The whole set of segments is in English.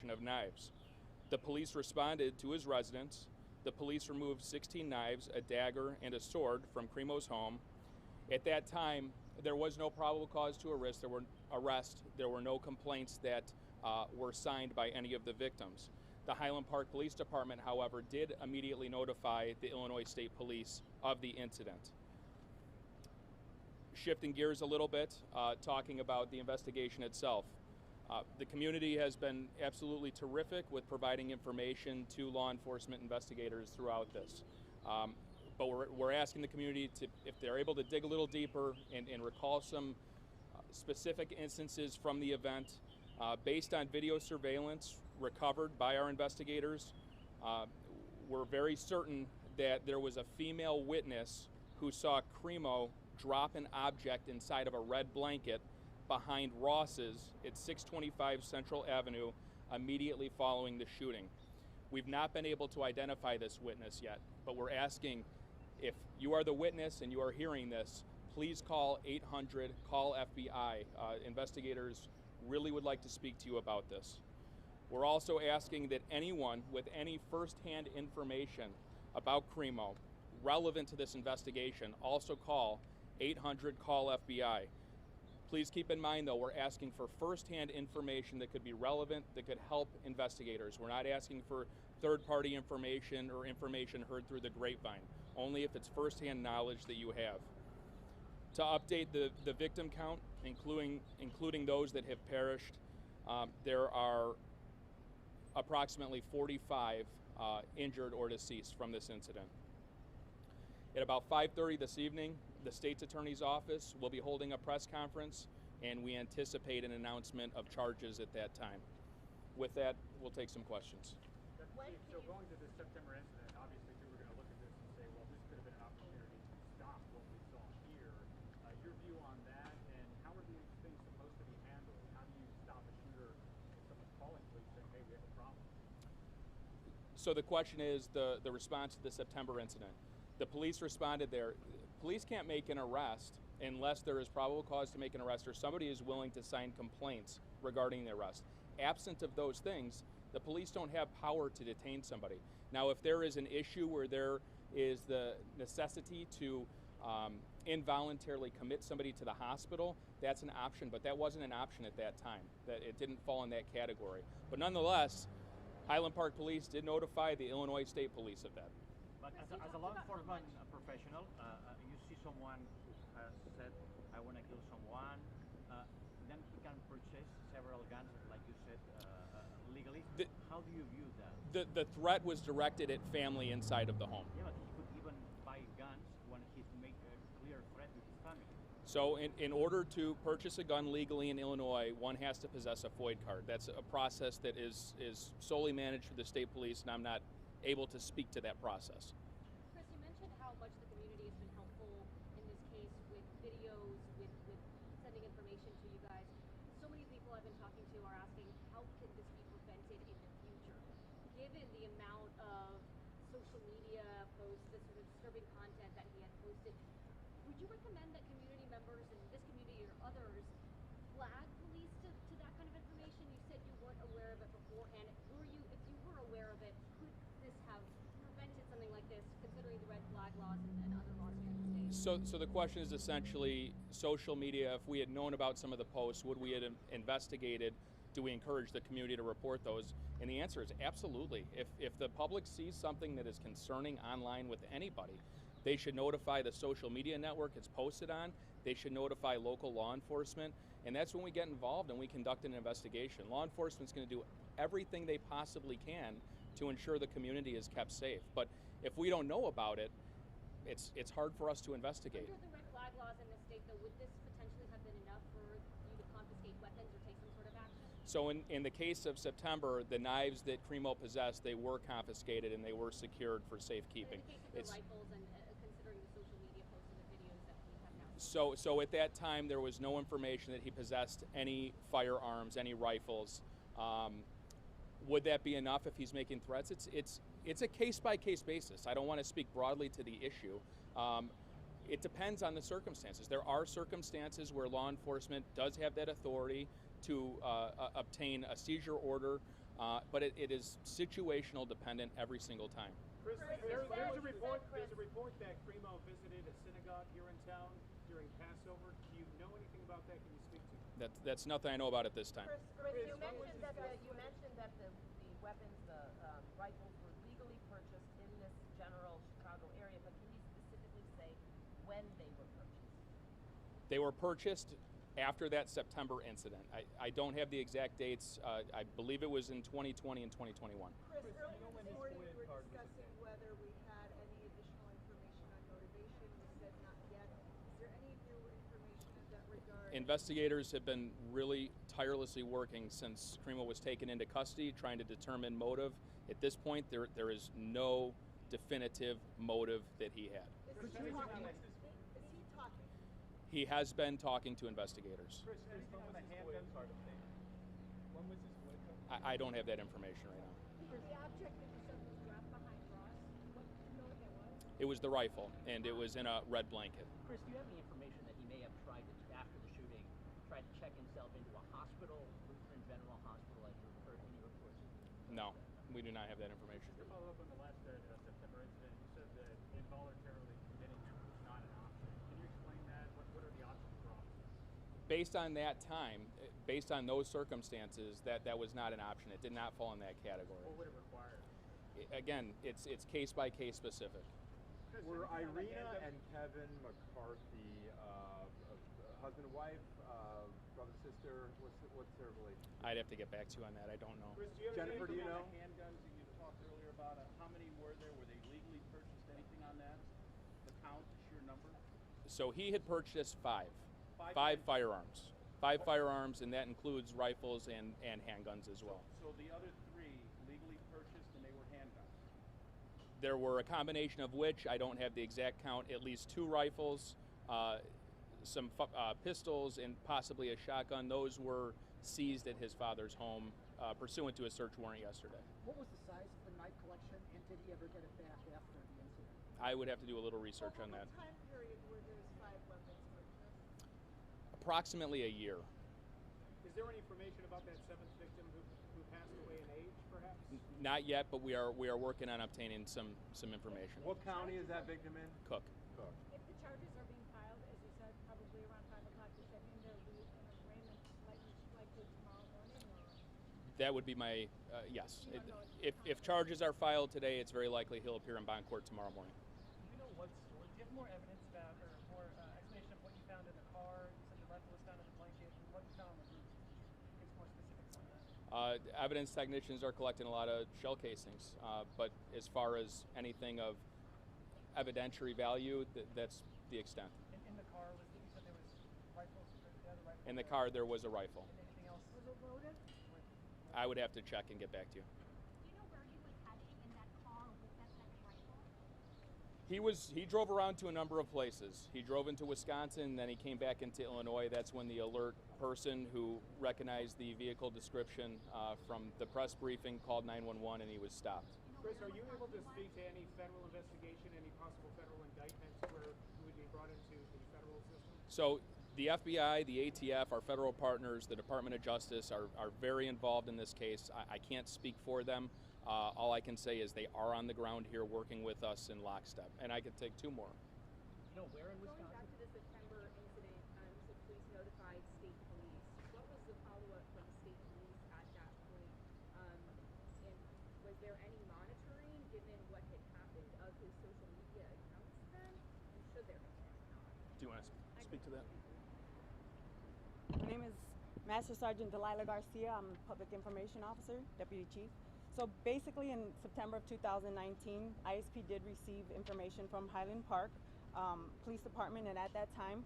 possession of knives. The police responded to his residence. The police removed 16 knives, a dagger, and a sword from Cremo's home. At that time, there was no probable cause to arrest. There were no complaints that were signed by any of the victims. The Highland Park Police Department, however, did immediately notify the Illinois State Police of the incident. Shifting gears a little bit, talking about the investigation itself. The community has been absolutely terrific with providing information to law enforcement investigators throughout this. But we're asking the community to, if they're able to dig a little deeper and recall some specific instances from the event, based on video surveillance recovered by our investigators, we're very certain that there was a female witness who saw Cremo drop an object inside of a red blanket behind Ross's at 625 Central Avenue immediately following the shooting. We've not been able to identify this witness yet, but we're asking, if you are the witness and you are hearing this, please call 800, call FBI. Investigators really would like to speak to you about this. We're also asking that anyone with any firsthand information about Cremo relevant to this investigation also call 800, call FBI. Please keep in mind, though, we're asking for firsthand information that could be relevant, that could help investigators. We're not asking for third-party information or information heard through the grapevine, only if it's firsthand knowledge that you have. To update the victim count, including those that have perished, there are approximately 45 injured or deceased from this incident. At about 5:30 this evening, the state's attorney's office will be holding a press conference, and we anticipate an announcement of charges at that time. With that, we'll take some questions. So going to the September incident, obviously people are going to look at this and say, well, this could have been an opportunity to stop what we saw here. Your view on that, and how are these things supposed to be handled? How do you stop a shooter if someone's calling police saying, hey, we have a problem? So the question is the response to the September incident. The police responded there. Police can't make an arrest unless there is probable cause to make an arrest or somebody is willing to sign complaints regarding the arrest. Absent of those things, the police don't have power to detain somebody. Now, if there is an issue where there is the necessity to involuntarily commit somebody to the hospital, that's an option, but that wasn't an option at that time. That it didn't fall in that category. But nonetheless, Highland Park Police did notify the Illinois State Police of that. But as a law enforcement professional, you see someone who has said, I want to kill someone, then he can purchase several guns, like you said, legally. How do you view that? The threat was directed at family inside of the home. Yeah, but he could even buy guns when he make a clear threat to his family. So in order to purchase a gun legally in Illinois, one has to possess a FOID card. That's a process that is solely managed through the state police, and I'm not able to speak to that process. Chris, you mentioned how much the community has been helpful in this case with videos, with sending information to you guys. So many people I've been talking to are asking, how can this be prevented in the future? Given the amount of social media posts, the sort of disturbing content that he had posted, would you recommend that community members in this community or others flag police to that kind of information? You said you weren't aware of it beforehand. If you were aware of it, could this have prevented something like this, considering the red flag laws and other laws here in the state? So the question is essentially social media. If we had known about some of the posts, would we have investigated? Do we encourage the community to report those? And the answer is absolutely. If the public sees something that is concerning online with anybody, they should notify the social media network it's posted on. They should notify local law enforcement. And that's when we get involved and we conduct an investigation. Law enforcement's going to do everything they possibly can to ensure the community is kept safe. But if we don't know about it, it's hard for us to investigate. Under the red flag laws in this state, though, would this potentially have been enough for you to confiscate weapons or take some sort of action? So in the case of September, the knives that Cremo possessed, they were confiscated and they were secured for safekeeping. In the case of the rifles and considering the social media posts and the videos that we have now. So at that time, there was no information that he possessed any firearms, any rifles. Would that be enough if he's making threats? It's a case-by-case basis. I don't want to speak broadly to the issue. It depends on the circumstances. There are circumstances where law enforcement does have that authority to obtain a seizure order, but it is situational dependent every single time. Chris, there's a report that Cremo visited a synagogue here in town during Passover. Do you know anything about that? Can you speak to it? That's nothing I know about at this time. Chris, you mentioned that the weapons, the rifles were legally purchased in this general Chicago area, but can you specifically say when they were purchased? They were purchased after that September incident. I don't have the exact dates. I believe it was in 2020 and 2021. Chris, earlier this morning we were discussing whether we had any additional information on motivation. You said not yet. Is there any new information in that regard? Investigators have been really tirelessly working since Cremo was taken into custody, trying to determine motive. At this point, there is no definitive motive that he had. Is he talking? He has been talking to investigators. Chris, anything on the handgun part of things? When was this wood? I don't have that information right now. The object that you said was dropped behind Ross, what, do you know what that was? It was the rifle, and it was in a red blanket. Chris, do you have any information that he may have tried to, after the shooting, tried to check himself into a hospital, Lutheran General Hospital, as you've heard any reports? No, we do not have that information. To follow up on the last September incident, you said that involuntarily committing it was not an option. Can you explain that? What are the options for officers? Based on that time, based on those circumstances, that was not an option. It did not fall in that category. What would it require? Again, it's case by case specific. Chris, Were anything on the Irina handgun? and Kevin McCarthy husband and wife, brother sister? What's their relationship? I'd have to get back to you on that. I don't know. Chris, do you have Jennifer, do anything you on know? the handguns that you talked earlier about? How many were there? Were they legally purchased? Anything on that? The count, the sheer number? So he had purchased five Five firearms. Five firearms, and that includes rifles and handguns as well. So the other three legally purchased and they were handguns? There were a combination of which, I don't have the exact count, at least 2 rifles, some pistols, and possibly a shotgun. Those were seized at his father's home pursuant to a search warrant yesterday. What was the size of the knife collection, and did he ever get it back after the incident? I would have to do a little research on Over that. what time period were those 5 weapons purchased? Approximately a year. Is there any information about that 7th victim who passed away in age, perhaps? Not yet, but we are working on obtaining some information. What county is that victim in? Cook. Cook. If the charges are being filed, as you said, probably around 5 o'clock, does that mean there will be an arraignment likely tomorrow morning? Or? That would be my yes. If charges are filed today, it's very likely he'll appear in bond court tomorrow morning. Do you know do you have more evidence about, or more explanation of what you found in the car? You said the rifle was found in the blanket, and what you found on the roof. Give us more specifics on that. Evidence technicians are collecting a lot of shell casings, but as far as anything of evidentiary value, that's the extent. In the car, you said there was rifles, the other rifle? In the car, there was a rifle. Anything else? Was it loaded? I would have to check and get back to you. Do you know where he was heading in that car with that second rifle? He drove around to a number of places. He drove into Wisconsin, then he came back into Illinois. That's when the alert person who recognized the vehicle description from the press briefing called 911, and he was stopped. Chris, are you able to speak to any federal investigation, any possible federal indictments where you would be brought into the federal system? So the FBI, the ATF, our federal partners, the Department of Justice are very involved in this case. I can't speak for them. All I can say is they are on the ground here working with us in lockstep. And I could take 2 more. You know, where in Going Wisconsin? back to the September incident, you said police notified state police. What was the follow-up from state police at that point? And was there any monitoring given what had happened of his social media accounts then? And should there have been? Do you want to speak to that? My name is Master Sergeant Delilah Garcia. I'm Public Information Officer, Deputy Chief. So basically in September of 2019, ISP did receive information from Highland Park Police Department, and at that time,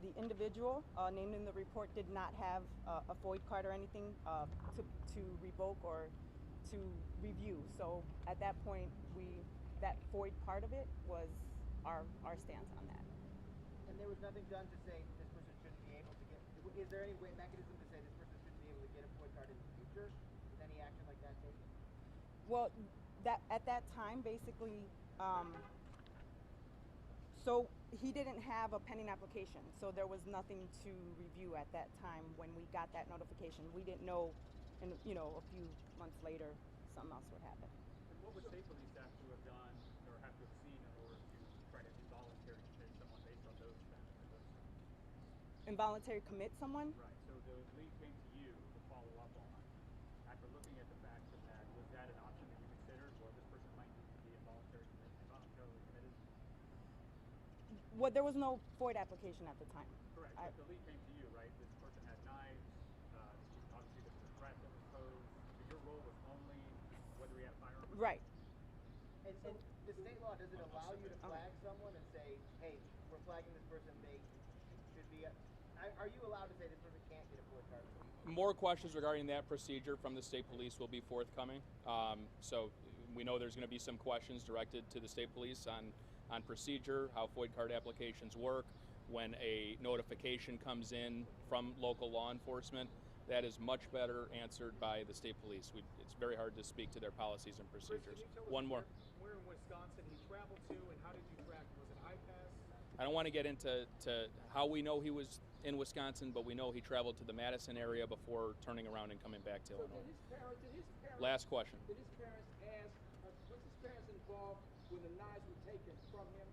the individual named in the report did not have a FOID card or anything to revoke or to review. So at that point, that FOID part of it was our stance on that. And there was nothing done to say this person shouldn't be able to get. Is there any mechanism to say this person shouldn't be able to get a FOID card in the future? Is any action like that taken? Well, at that time, basically, so he didn't have a pending application, so there was nothing to review at that time when we got that notification. We didn't know, and a few months later, something else would happen. And what would state police have to have done or have to have seen in order to try to involuntary commit someone based on those facts or those facts? Involuntary commit someone? Right. So the lead came to you to follow up on. After looking at the facts of that, was that an option that you considered? Well, this person might need to be involuntarily committed. Well, there was no FOID application at the time. Correct. But the lead came to you, right? This person had knives. Obviously, there was a threat that was posed. So your role was only whether he had a firearm. Right. And the state law, does it allow you to flag someone and say, hey, we're flagging this person, they should be, are you allowed to say this person can't get a FOID card? More questions regarding that procedure from the state police will be forthcoming. So we know there's going to be some questions directed to the state police on procedure, how FOID card applications work, when a notification comes in from local law enforcement. That is much better answered by the state police. It's very hard to speak to their policies and procedures. One more. Where in Wisconsin he traveled to, and how did you track him? Was it iPass? I don't want to get into how we know he was in Wisconsin, but we know he traveled to the Madison area before turning around and coming back to Illinois. Did his parents, Last question. Did his parents ask, was his parents involved when the knives were taken from him?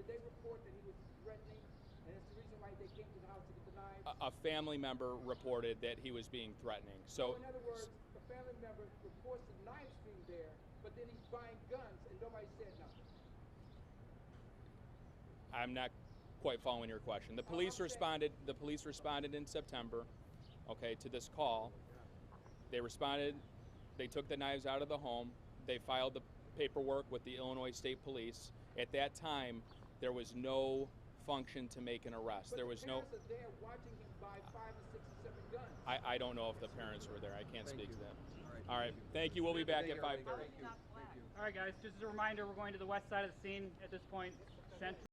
Did they report that he was threatening, and it's the reason why they came to the house to get the knives? A family member reported that he was being threatening. So in other words, the family member reports the knives being there, but then he's buying guns and nobody said nothing. I'm not quite following your question. The police responded. The police responded in September, to this call. They responded. They took the knives out of the home. They filed the paperwork with the Illinois State Police. At that time, there was no function to make an arrest. But there was no. The parents are there watching him buy 5 and 6 and 7 guns. I don't know if the parents were there. I can't Thank speak you. to that. All right. Thank you. We'll be back at 5:30. All right, guys. Just as a reminder, we're going to the west side of the scene at this point.